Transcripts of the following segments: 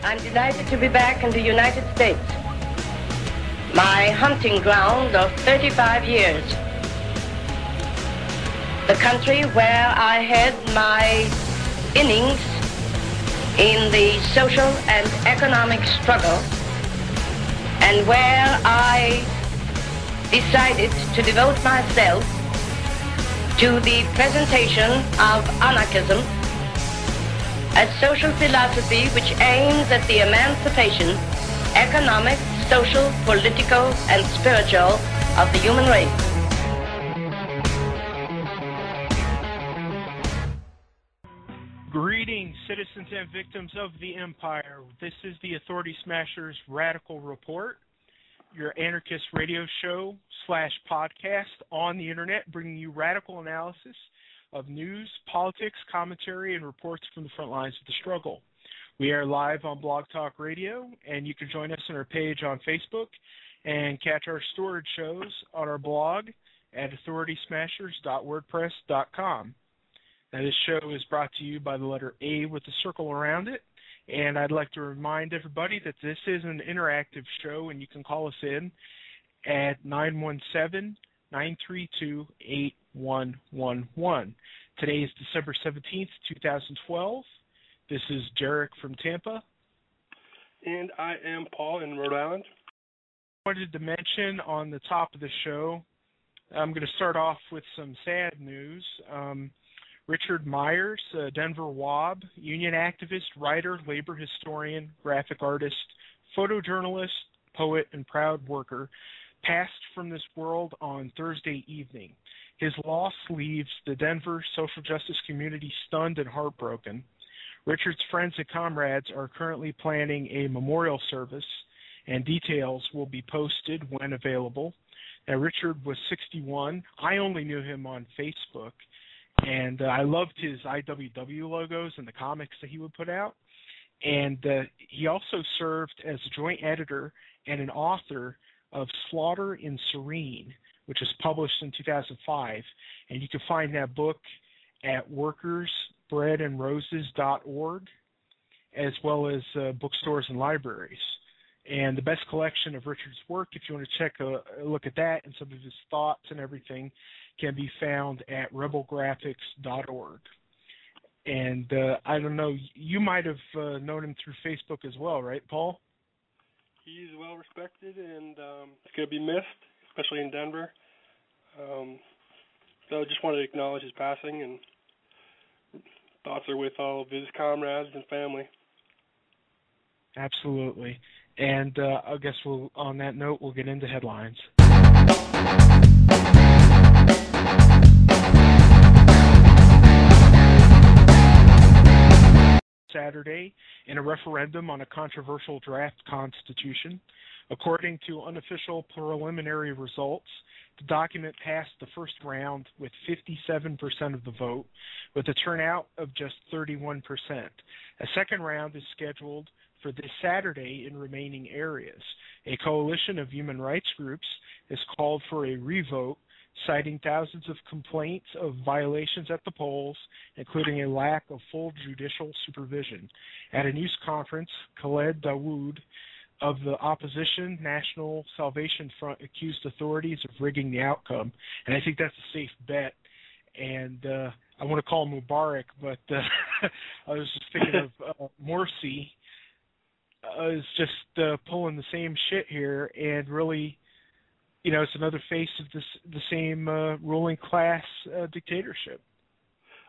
I'm delighted to be back in the United States, my hunting ground of 35 years, the country where I had my innings in the social and economic struggle, and where I decided to devote myself to the presentation of anarchism, a social philosophy which aims at the emancipation, economic, social, political, and spiritual of the human race. Greetings, citizens and victims of the empire. This is the Authority Smashers Radical Report, your anarchist radio show / podcast on the internet, bringing you radical analysis of news, politics, commentary, and reports from the front lines of the struggle. We are live on Blog Talk Radio, and you can join us on our page on Facebook and catch our storage shows on our blog at authoritysmashers.wordpress.com. Now, this show is brought to you by the letter A with a circle around it, and I'd like to remind everybody that this is an interactive show, and you can call us in at 917-932-8111. Today is December 17th, 2012. This is Jarek from Tampa. And I am Paul in Rhode Island. I wanted to mention on the top of the show, I'm going to start off with some sad news. Richard Myers, Denver WAB, union activist, writer, labor historian, graphic artist, photojournalist, poet, and proud worker, passed from this world on Thursday evening. His loss leaves the Denver social justice community stunned and heartbroken. Richard's friends and comrades are currently planning a memorial service, and details will be posted when available. Now, Richard was 61. I only knew him on Facebook, and I loved his IWW logos and the comics that he would put out. And he also served as a joint editor and an author of Slaughter in Serene, which was published in 2005. And you can find that book at workersbreadandroses.org, as well as bookstores and libraries. And the best collection of Richard's work, if you want to take a look at that and some of his thoughts and everything, can be found at rebelgraphics.org. And I don't know, you might have known him through Facebook as well, right, Paul? He's well respected, and he's going to be missed, especially in Denver. So I just wanted to acknowledge his passing, and thoughts are with all of his comrades and family. Absolutely. And I guess on that note, we'll get into headlines. Saturday in a referendum on a controversial draft constitution. According to unofficial preliminary results, the document passed the first round with 57% of the vote, with a turnout of just 31%. A second round is scheduled for this Saturday in remaining areas. A coalition of human rights groups has called for a revote, citing thousands of complaints of violations at the polls, including a lack of full judicial supervision. At a news conference, Khaled Dawood of the opposition National Salvation Front accused authorities of rigging the outcome, and I think that's a safe bet. And I want to call him Mubarak, but I was just thinking of Morsi is just pulling the same shit here, and really, you know, it's another face of the same ruling class dictatorship.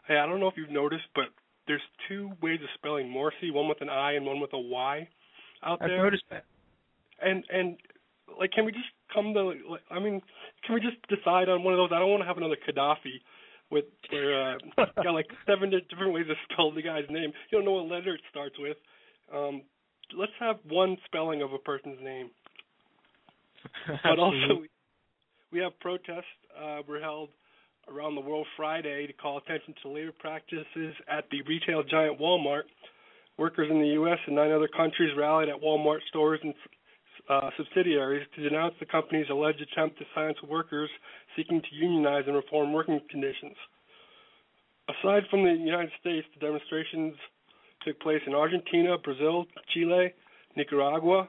Hey, I don't know if you've noticed, but there's two ways of spelling Morsi, one with an I and one with a Y out there. I've noticed that. And like, can we just come to, can we just decide on one of those? I don't want to have another Gaddafi where got like 7 different ways to spell the guy's name. You don't know what letter it starts with. Let's have one spelling of a person's name. But also, we have protests were held around the world Friday to call attention to labor practices at the retail giant Walmart. Workers in the U.S. and 9 other countries rallied at Walmart stores and subsidiaries to denounce the company's alleged attempt to silence workers seeking to unionize and reform working conditions. Aside from the United States, the demonstrations took place in Argentina, Brazil, Chile, Nicaragua,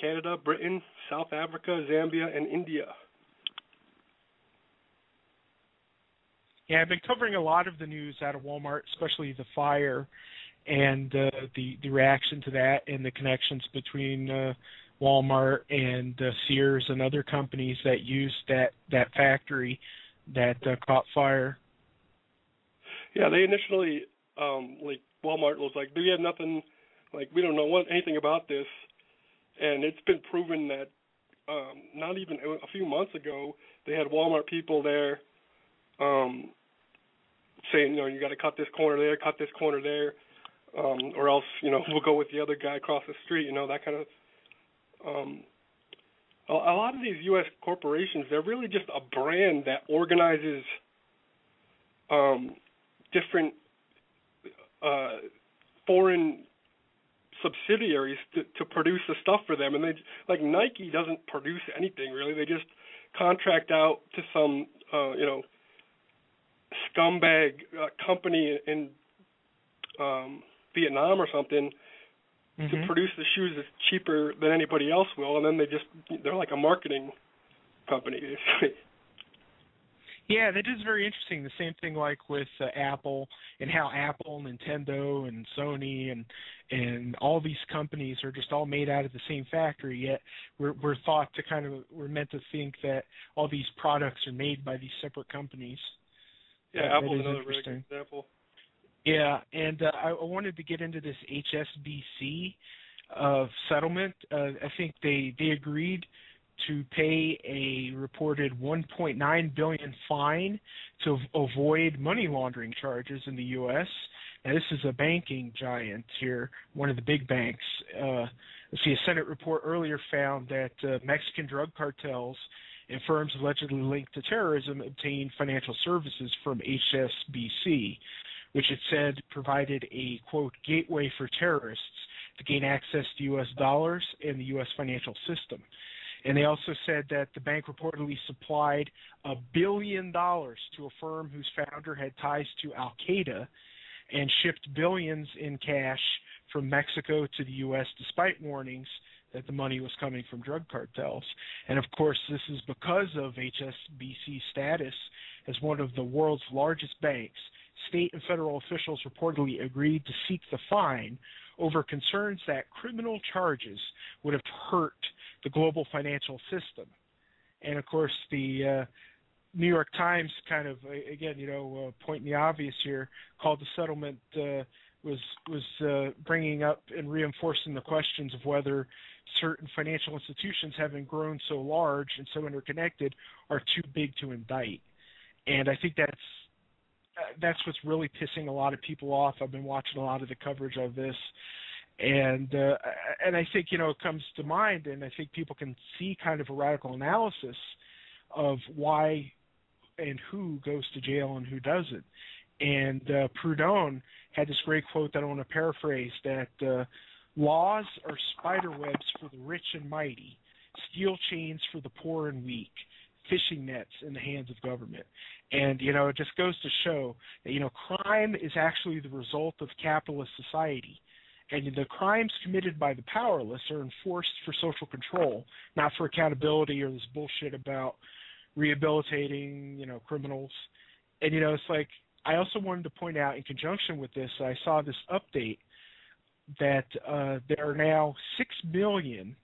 Canada, Britain, South Africa, Zambia, and India. Yeah, I've been covering a lot of the news out of Walmart, especially the fire and the reaction to that and the connections between Walmart and Sears and other companies that used that factory that caught fire. Yeah, they initially, like Walmart was like, we have nothing, like we don't know anything about this, and it's been proven that not even a few months ago they had Walmart people there saying, you got to cut this corner there, or else, we'll go with the other guy across the street, that kind of. A lot of these U.S. corporations, they're really just a brand that organizes different foreign subsidiaries to produce the stuff for them. And like Nike doesn't produce anything really. They just contract out to some, scumbag company in Vietnam or something to produce the shoes that's cheaper than anybody else will, and then they're like a marketing company. Yeah, that is very interesting. The same thing like with Apple, and how Apple, Nintendo, and Sony, and all these companies are just all made out of the same factory. Yet we're thought to we're meant to think that all these products are made by these separate companies. Yeah, Apple's another really good example. Yeah, and I wanted to get into this HSBC settlement. I think they agreed to pay a reported $1.9 billion fine to avoid money laundering charges in the U.S. Now, this is a banking giant here, one of the big banks. Let's see, a Senate report earlier found that Mexican drug cartels and firms allegedly linked to terrorism obtained financial services from HSBC, which it said provided a, quote, gateway for terrorists to gain access to U.S. dollars and the U.S. financial system. And they also said that the bank reportedly supplied $1 billion to a firm whose founder had ties to Al-Qaeda and shipped billions in cash from Mexico to the U.S. despite warnings that the money was coming from drug cartels. And, of course, this is because of HSBC's status as one of the world's largest banks. State and federal officials reportedly agreed to seek the fine over concerns that criminal charges would have hurt the global financial system. And, of course, the New York Times pointing the obvious here, called the settlement was bringing up and reinforcing the questions of whether certain financial institutions, having grown so large and so interconnected, are too big to indict. And I think that's what's really pissing a lot of people off. I've been watching a lot of the coverage of this, and I think it comes to mind, and I think people can see kind of a radical analysis of why and who goes to jail and who doesn't. And Proudhon had this great quote that I want to paraphrase, that laws are spider webs for the rich and mighty, steel chains for the poor and weak, fishing nets in the hands of government. And, it just goes to show that, crime is actually the result of capitalist society. And the crimes committed by the powerless are enforced for social control, not for accountability or this bullshit about rehabilitating, criminals. And, it's like, I also wanted to point out in conjunction with this, I saw this update that there are now 6 million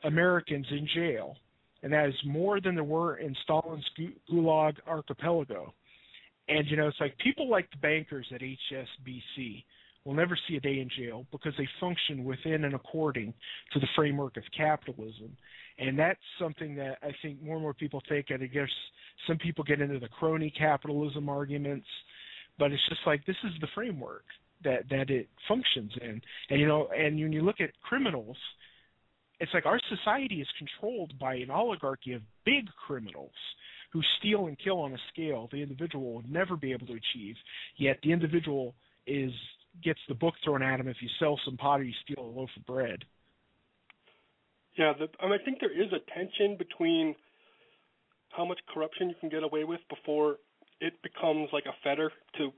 Americans in jail, and that is more than there were in Stalin's Gulag archipelago. And, it's like people like the bankers at HSBC will never see a day in jail because they function within and according to the framework of capitalism. And that's something that I think more and more people take. And I guess some people get into the crony capitalism arguments, but it's just like this is the framework that it functions in. And, and when you look at criminals, it's like our society is controlled by an oligarchy of big criminals who steal and kill on a scale the individual will never be able to achieve, yet the individual gets the book thrown at him if you sell some pot or you steal a loaf of bread. Yeah, I think there is a tension between how much corruption you can get away with before it becomes like a fetter to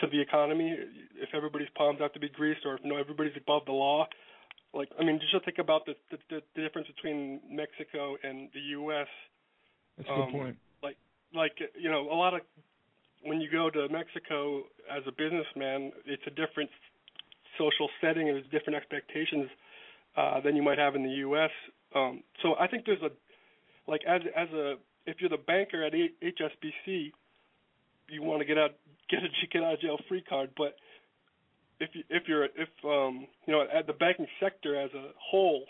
to the economy if everybody's palms have to be greased, or if everybody's above the law. Like, I mean, just think about the difference between Mexico and the U.S. That's a good point. A lot of when you go to Mexico as a businessman, it's a different social setting and there's different expectations than you might have in the U.S. So I think there's if you're the banker at HSBC, you want to get a get out of jail free card, but if at the banking sector as a whole,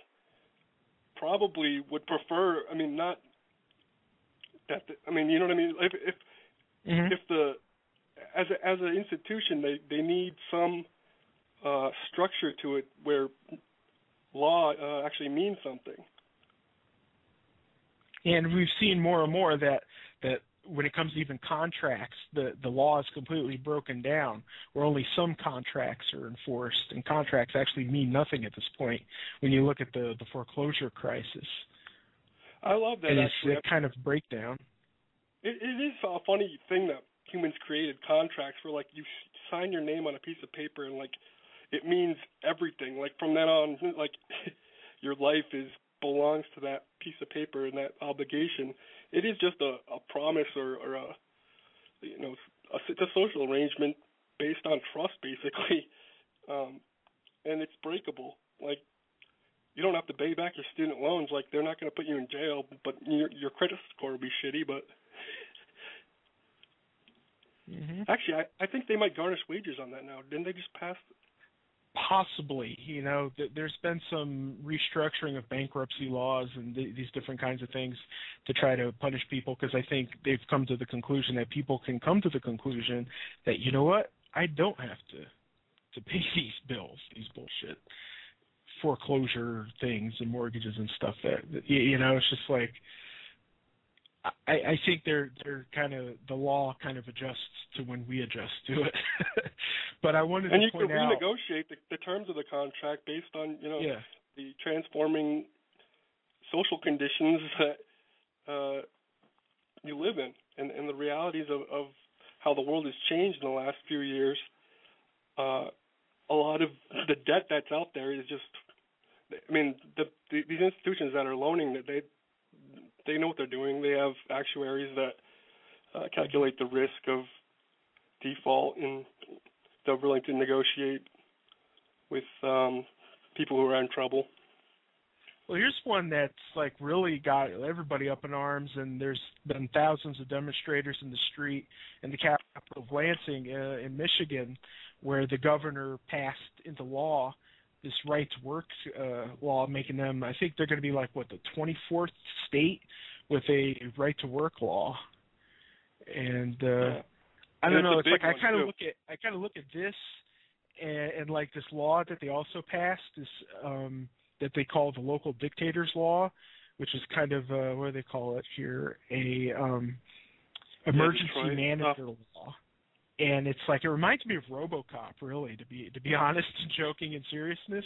probably would prefer. I mean, not that. You know what I mean? If as an institution they need some structure to it where law actually means something. And we've seen more and more that when it comes to even contracts, the law is completely broken down, where only some contracts are enforced, and contracts actually mean nothing at this point when you look at the foreclosure crisis. I love that. And actually. it's a kind of breakdown. It is a funny thing that humans created contracts where, like, you sign your name on a piece of paper and, like, it means everything. Like, from then on, like, your life belongs to that piece of paper and that obligation. It is just a promise or it's a social arrangement based on trust, basically, and it's breakable. Like, you don't have to pay back your student loans. Like, they're not going to put you in jail, but your credit score will be shitty. But actually, I think they might garnish wages on that now. Didn't they just pass? Possibly. There's been some restructuring of bankruptcy laws and these different kinds of things to try to punish people, because I think they've come to the conclusion that people can come to the conclusion that, you know what, I don't have to pay these bills, these bullshit foreclosure things and mortgages and stuff. It's just like, I think they're kind of, the law kind of adjusts to when we adjust to it. But I wanted to point out, and you can renegotiate the terms of the contract based on the transforming social conditions that you live in, and the realities of how the world has changed in the last few years. A lot of the debt that's out there is just, these institutions that are loaning, that they know what they're doing. They have actuaries that calculate the risk of default, and they're willing to negotiate with people who are in trouble. Well, here's one that's like really got everybody up in arms, and there's been thousands of demonstrators in the street in the capital of Lansing in Michigan, where the governor passed into law this right-to-work law, making them, I think they're going to be like, the 24th state with a right-to-work law. And I don't know. It's like I kind of look at this and like this law that they also passed, this that they call the local dictators law, which is kind of what do they call it here, a emergency manager law. And it's like, it reminds me of RoboCop, really, to be honest, joking and seriousness.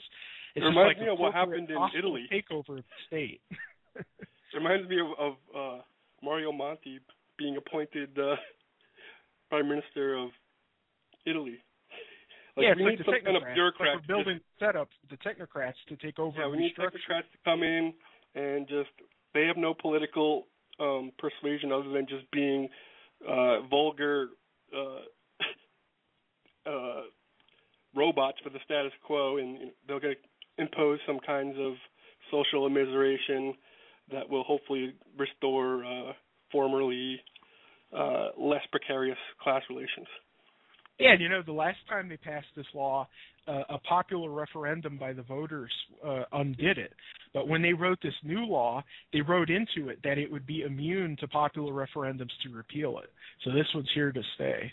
It reminds me of what happened in Italy. Takeover of the state. It reminds me of Mario Monti being appointed Prime Minister of Italy. It's we like need the some kind of technocrats. bureaucrats. Like we're building setups for the technocrats to take over. Yeah, we need technocrats to come in and just, they have no political persuasion other than just being vulgar robots for the status quo, and they're going to impose some kinds of social immiseration that will hopefully restore formerly less precarious class relations. Yeah, and the last time they passed this law, a popular referendum by the voters undid it. But when they wrote this new law, they wrote into it that it would be immune to popular referendums to repeal it. So this one's here to stay.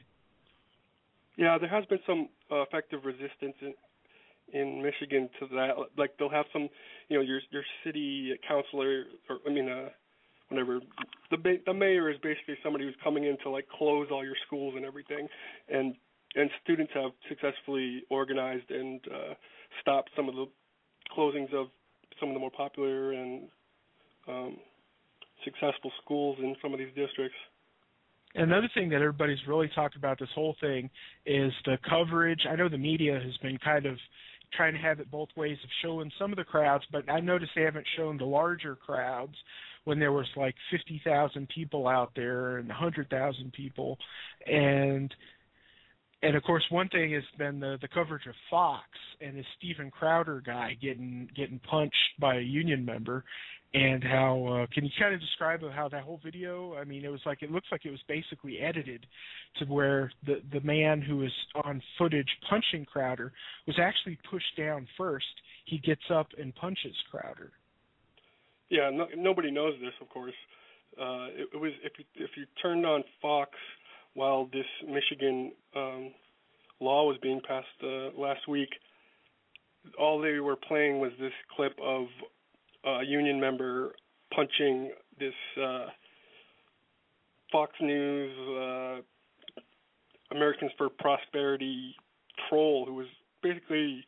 Yeah, there has been some effective resistance in Michigan to that. Like, they'll have some, your city councilor, or whatever. The mayor is basically somebody who's coming in to like close all your schools and everything, and students have successfully organized and stopped some of the closings of some of the more popular and successful schools in some of these districts. Another thing that everybody's really talked about this whole thing is the coverage. I know the media has been kind of trying to have it both ways of showing some of the crowds, but I noticed they haven't shown the larger crowds when there was like 50,000 people out there and 100,000 people. And of course, one thing has been the coverage of Fox and this Steven Crowder guy getting punched by a union member, and how can you kind of describe how that whole video? I mean, it looks like it was basically edited to where the man who was on footage punching Crowder was actually pushed down first. He gets up and punches Crowder. Yeah, nobody knows this, of course. It was if you turned on Fox while this Michigan law was being passed last week, all they were playing was this clip of a union member punching this Fox News Americans for Prosperity troll who was basically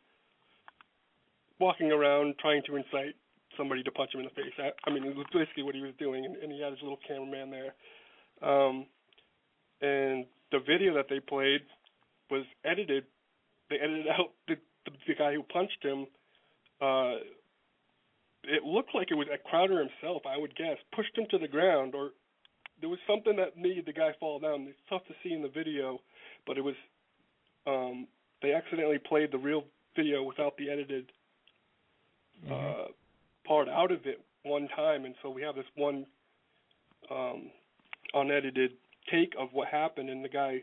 walking around trying to incite somebody to punch him in the face. I mean, it was basically what he was doing, and he had his little cameraman there. And the video that they played was edited. They edited out the guy who punched him. It looked like it was Crowder himself, I would guess, pushed him to the ground, or there was something that made the guy fall down. It's tough to see in the video, but it was they accidentally played the real video without the edited part out of it one time, and so we have this one unedited take of what happened and the guy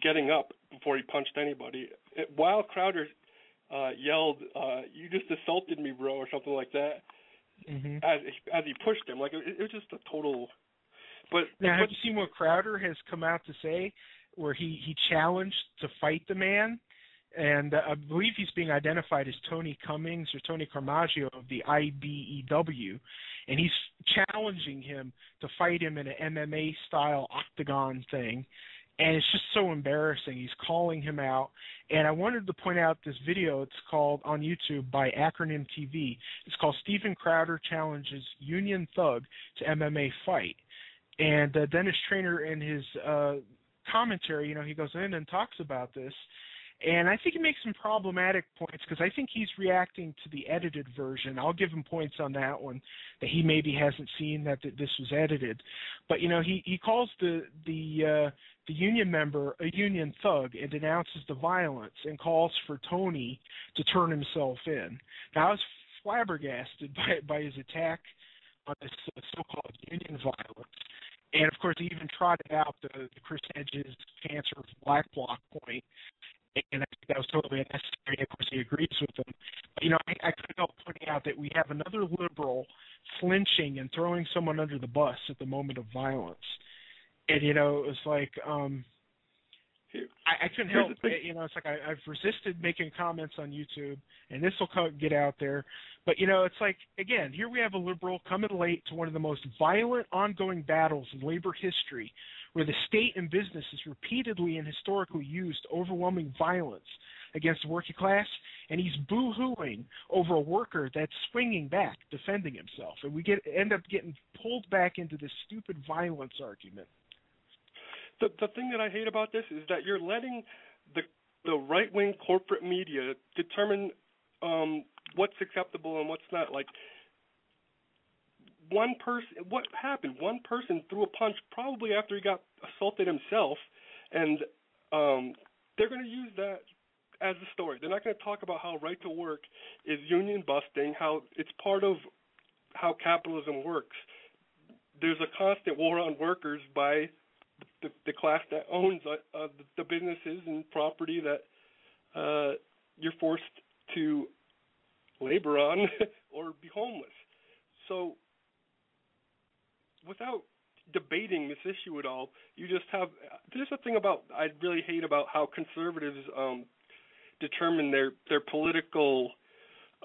getting up before he punched anybody. While Crowder yelled, "You just assaulted me, bro," or something like that, as he pushed him. Like it was just a total. But now, have you seen what Crowder has come out to say, where he challenged to fight the man? And I believe he's being identified as Tony Cummings or Tony Carmaggio of the IBEW, and he's challenging him to fight him in an MMA-style octagon thing, and it's just so embarrassing. He's calling him out, and I wanted to point out this video. It's called, on YouTube, by Acronym TV. It's called Steven Crowder Challenges Union Thug to MMA Fight. And Dennis Trainer, in his commentary, he goes in and talks about this. And I think he makes some problematic points because I think he's reacting to the edited version. I'll give him points on that one, that he maybe hasn't seen that this was edited. But he calls the union member a union thug and denounces the violence and calls for Tony to turn himself in. Now, I was flabbergasted by his attack on this so-called union violence. And of course, he even trotted out the Chris Hedges cancer black bloc point. And I think that was totally unnecessary. Of course, he agrees with them. But, I couldn't help pointing out that we have another liberal flinching and throwing someone under the bus at the moment of violence. And, it was like I couldn't help it. It's like I've resisted making comments on YouTube, and this will get out there. But, it's like, again, here we have a liberal coming late to one of the most violent ongoing battles in labor history, where the state and business has repeatedly and historically used overwhelming violence against the working class, and he's boo-hooing over a worker that's swinging back, defending himself. And we end up getting pulled back into this stupid violence argument. The thing that I hate about this is that you're letting the right-wing corporate media determine what's acceptable and what's not. Like, one person, what happened? One person threw a punch probably after he got assaulted himself, and they're going to use that as a story. They're not going to talk about how right to work is union busting, how it's part of how capitalism works. There's a constant war on workers by the class that owns the businesses and property that you're forced to labor on or be homeless. So without debating this issue at all, you just have – there's a thing I really hate about how conservatives determine their political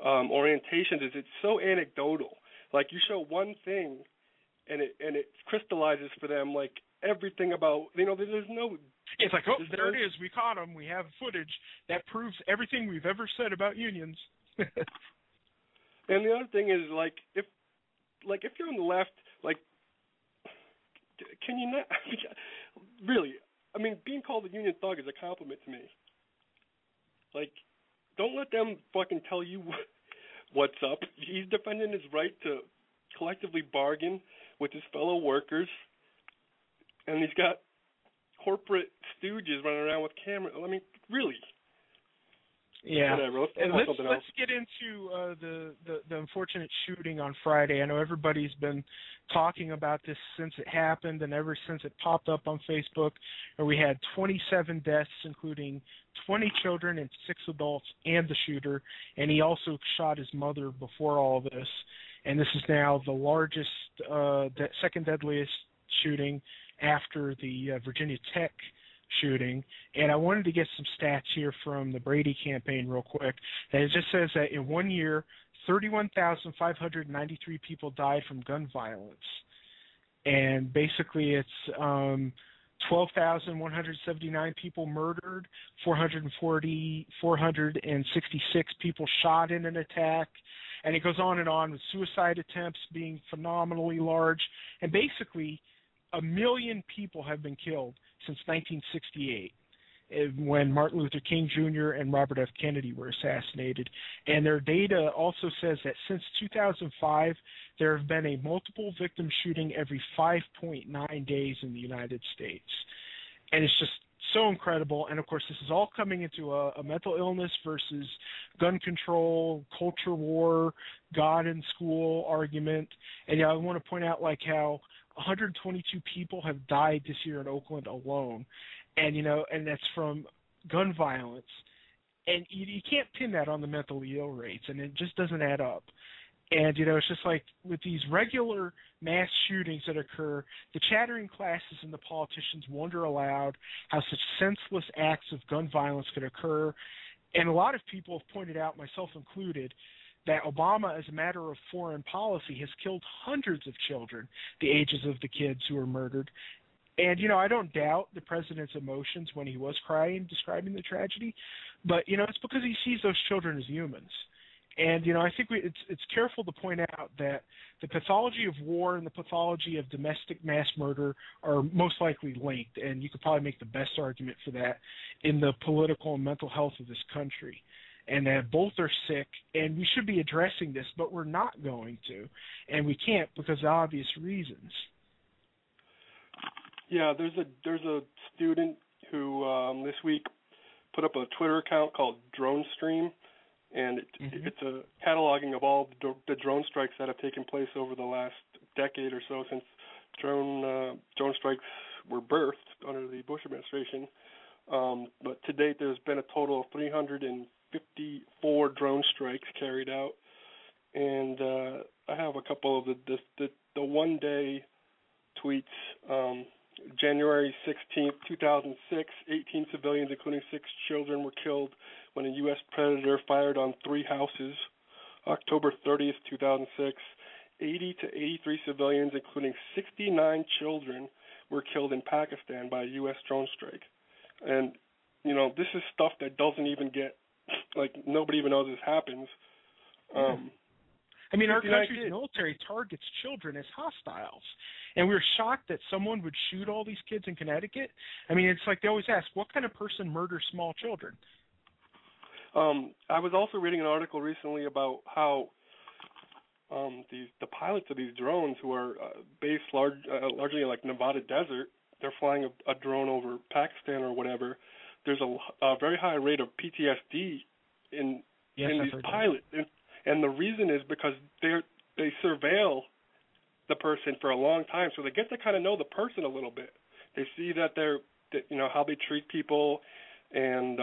orientations is it's so anecdotal. Like, you show one thing and it crystallizes for them like everything about – there's no – It's like, oh, there it is. We caught him. We have footage that proves everything we've ever said about unions. And the other thing is, if you're on the left, like, can you not? Really? I mean, being called a union thug is a compliment to me. Like, don't let them fucking tell you what's up. He's defending his right to collectively bargain with his fellow workers, and he's got corporate stooges running around with cameras. I mean, really? Yeah. Whatever. Let's get into the unfortunate shooting on Friday. I know everybody's been talking about this since it happened and ever since it popped up on Facebook, where we had 27 deaths, including 20 children and 6 adults and the shooter, and he also shot his mother before all this. And this is now the largest, second deadliest shooting after the Virginia Tech shooting. And I wanted to get some stats here from the Brady campaign real quick. And it just says that in 1 year, 31,593 people died from gun violence. And basically it's 12,179 people murdered, 466 people shot in an attack. And it goes on and on with suicide attempts being phenomenally large. And basically 1 million people have been killed since 1968, when Martin Luther King Jr. and Robert F. Kennedy were assassinated. And their data also says that since 2005, there have been a multiple victim shooting every 5.9 days in the United States. And it's just so incredible. And, of course, this is all coming into a mental illness versus gun control, culture war, God in school argument. And I want to point out, like, how 122 people have died this year in Oakland alone, and and that's from gun violence, and you can't pin that on the mentally ill rates, and it just doesn't add up. And it's just like with these regular mass shootings that occur, the chattering classes and the politicians wonder aloud how such senseless acts of gun violence could occur. And a lot of people have pointed out, myself included, that Obama, as a matter of foreign policy, has killed hundreds of children, the ages of the kids who were murdered. And, I don't doubt the president's emotions when he was crying, describing the tragedy, but, it's because he sees those children as humans. And, I think it's careful to point out that the pathology of war and the pathology of domestic mass murder are most likely linked, and you could probably make the best argument for that in the political and mental health of this country. And that both are sick, and we should be addressing this, but we're not going to, and we can't because of obvious reasons. Yeah, there's a student who this week put up a Twitter account called Drone Stream, and it's a cataloging of all the drone strikes that have taken place over the last decade or so since drone strikes were birthed under the Bush administration. But to date, there's been a total of 354 drone strikes carried out, and I have a couple of the one-day tweets. January 16th, 2006, 18 civilians, including 6 children, were killed when a U.S. predator fired on 3 houses. October 30th, 2006, 80 to 83 civilians, including 69 children, were killed in Pakistan by a U.S. drone strike. And, this is stuff that doesn't even get, nobody even knows this happens. I mean, our country's military targets children as hostiles. And we were shocked that someone would shoot all these kids in Connecticut. I mean, it's like they always ask, what kind of person murders small children? I was also reading an article recently about how the pilots of these drones, who are based largely in Nevada desert, they're flying a drone over Pakistan or whatever. There's a very high rate of PTSD in these pilots, and the reason is because they surveil the person for a long time, so they get to kind of know the person a little bit. They see that how they treat people, and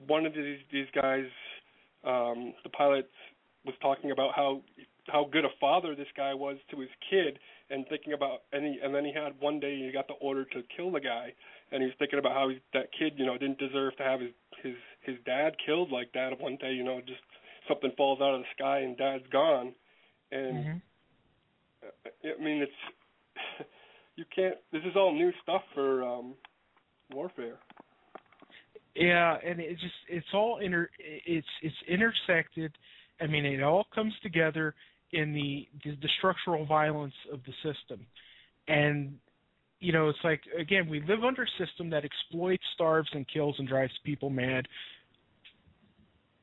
one of these guys, the pilot, was talking about how good a father this guy was to his kid, and thinking about and then he had one day he got the order to kill the guy, and he was thinking about how that kid didn't deserve to have his dad killed like that. One day just something falls out of the sky and dad's gone, and I mean it's you can't. This is all new stuff for warfare. Yeah, and it's all it's intersected. I mean, it all comes together in the structural violence of the system. And, you know, it's like, again, we live under a system that exploits, starves, and kills and drives people mad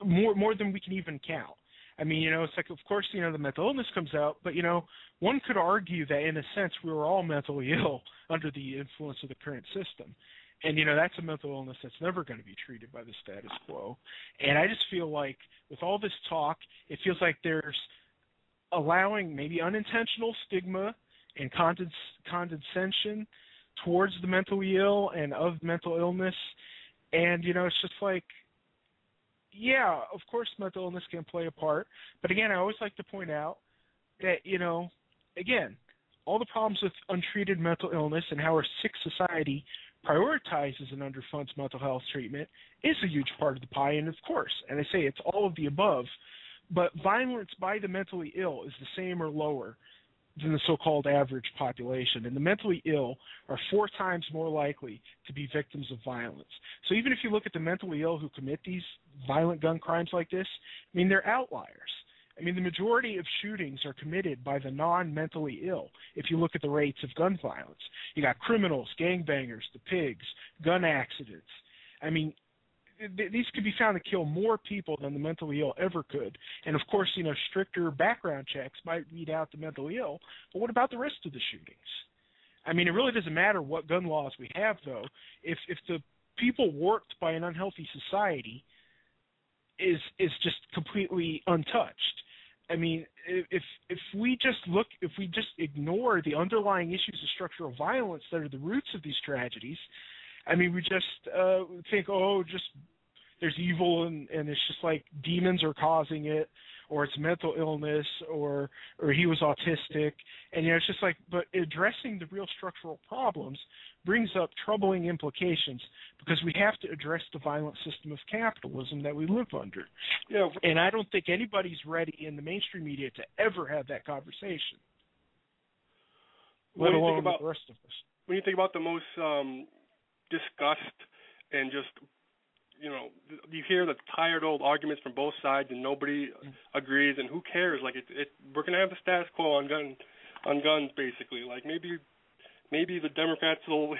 more than we can even count. I mean, you know, it's like, of course, you know, the mental illness comes out, but, you know, one could argue that in a sense we were all mentally ill under the influence of the current system. And, you know, that's a mental illness that's never going to be treated by the status quo. And I just feel like with all this talk, it feels like there's allowing maybe unintentional stigma and condescension towards the mentally ill and of mental illness. And, you know, it's just like, yeah, of course mental illness can play a part. But again, I always like to point out that, you know, again, all the problems with untreated mental illness and how our sick society prioritizes and underfunds mental health treatment is a huge part of the pie. And of course, and I say it's all of the above, but violence by the mentally ill is the same or lower than the so-called average population. And the mentally ill are 4 times more likely to be victims of violence. So even if you look at the mentally ill who commit these violent gun crimes like this, I mean, they're outliers. I mean, the majority of shootings are committed by the non-mentally ill if you look at the rates of gun violence. You got criminals, gangbangers, the pigs, gun accidents. I mean, these could be found to kill more people than the mentally ill ever could. And, of course, you know, stricter background checks might weed out the mentally ill, but what about the rest of the shootings? I mean, it really doesn't matter what gun laws we have, though. If the people warped by an unhealthy society is just completely untouched. I mean, if we just ignore the underlying issues of structural violence that are the roots of these tragedies, I mean, we just think, oh, just there's evil and it's just like demons are causing it, or it's mental illness, or he was autistic, and you know, it's just like, but addressing the real structural problems brings up troubling implications because we have to address the violent system of capitalism that we live under. Yeah. And I don't think anybody's ready in the mainstream media to ever have that conversation, let alone the rest of us. When you think about the most disgust and just, you know, you hear the tired old arguments from both sides and nobody agrees, and who cares? Like, we're going to have the status quo on guns, basically. Like, maybe the Democrats will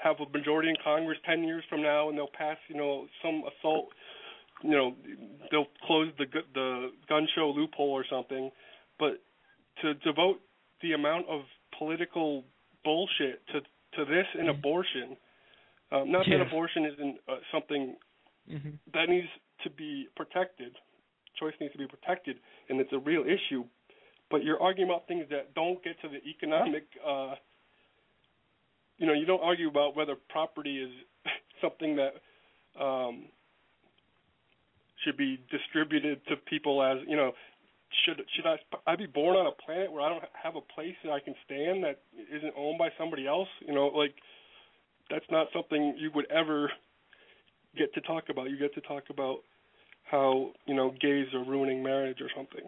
have a majority in Congress 10 years from now, and they'll pass, you know, some assault, you know, they'll close the gun show loophole or something. But to devote the amount of political bullshit to this and abortion, not that abortion isn't something that needs to be protected. Choice needs to be protected, and it's a real issue. But you're arguing about things that don't get to the economic. You know, you don't argue about whether property is something that should be distributed to people as, you know, should I be born on a planet where I don't have a place that I can stand that isn't owned by somebody else? You know, like, that's not something you would ever get to talk about. You get to talk about how, you know, gays are ruining marriage or something.